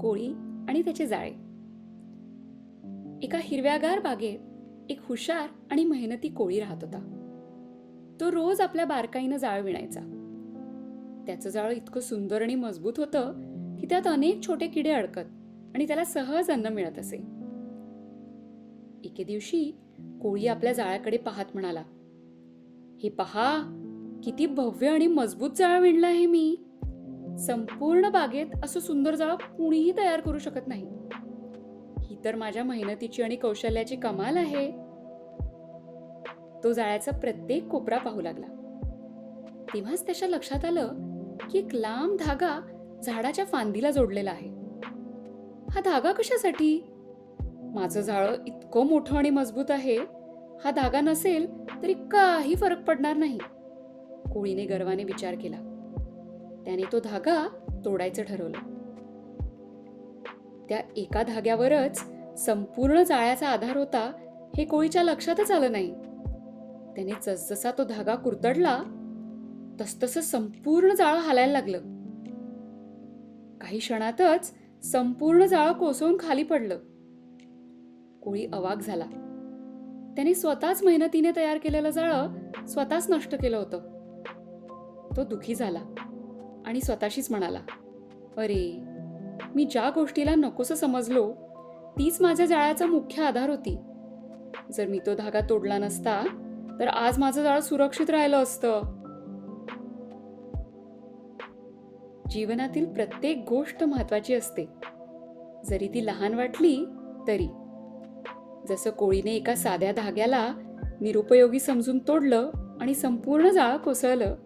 कोळी आणि त्याचे जाळे. एका हिरव्यागार बागेत एक हुशार आणि मेहनती कोळी राहत होता. तो रोज आपल्या बारकाईनं जाळं विणायचा. त्याचं जाळं इतकं सुंदर आणि मजबूत होतं की त्यात अनेक छोटे किडे अडकत आणि त्याला सहज अन्न मिळत असे. एके दिवशी कोळी आपल्या जाळ्याकडे पाहत म्हणाला, "हे पहा, किती भव्य आणि मजबूत जाळं विणलं आहे मी. संपूर्ण बागेत असं सुंदर जाळं कुणीही तयार करू शकत नाही. ही तर माझ्या मेहनतीची आणि कौशल्याची कमाल आहे." तो जाळ्याचा प्रत्येक कोपरा पाहू लागला. तेव्हाच त्याच्या लक्षात आलं की एक लांब धागा झाडाच्या फांदीला जोडलेला आहे. हा धागा कशासाठी? माझं जाळं इतकं मोठं आणि मजबूत आहे, हा धागा नसेल तरी काही फरक पडणार नाही. कोळीने गर्वाने विचार केला. त्याने तो धागा तोडायचं ठरवलं. त्या एका धाग्यावरच संपूर्ण जाळ्याचा आधार होता हे कोळीच्या लक्षातच आलं नाही. त्याने जसजसा तो धागा कुरतडला तसतसं संपूर्ण जाळं हालायला लागलं. काही क्षणातच संपूर्ण जाळं कोसळून खाली पडलं. कोळी अवाक झाला. त्याने स्वतःच मेहनतीने तयार केलेलं जाळं स्वतःच नष्ट केलं होतं. तो दुखी झाला आणि स्वतःशीच म्हणाला, "अरे, मी ज्या गोष्टीला नकोसं समजलो तीच माझ्या जाळ्याचा मुख्य आधार होती. जर मी तो धागा तोडला नसता तर आज माझं जाळं सुरक्षित राहिलं असतं." जीवनातील प्रत्येक गोष्ट महत्वाची असते, जरी ती लहान वाटली तरी. जसं कोळीने एका साध्या धाग्याला निरुपयोगी समजून तोडलं आणि संपूर्ण जाळं कोसळलं,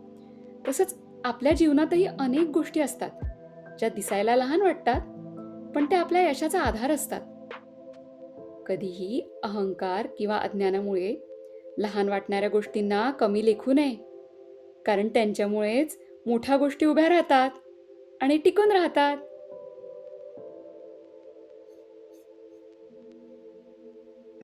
तसंच आपल्या जीवनातही अनेक गोष्टी असतात ज्या दिसायला लहान वाटतात पण त्या आपल्या यशाचा आधार असतात. कधीही अहंकार किंवा अज्ञानामुळे लहान वाटणाऱ्या गोष्टींना कमी लेखू नये, कारण त्यांच्यामुळेच मोठ्या गोष्टी उभ्या राहतात आणि टिकून राहतात.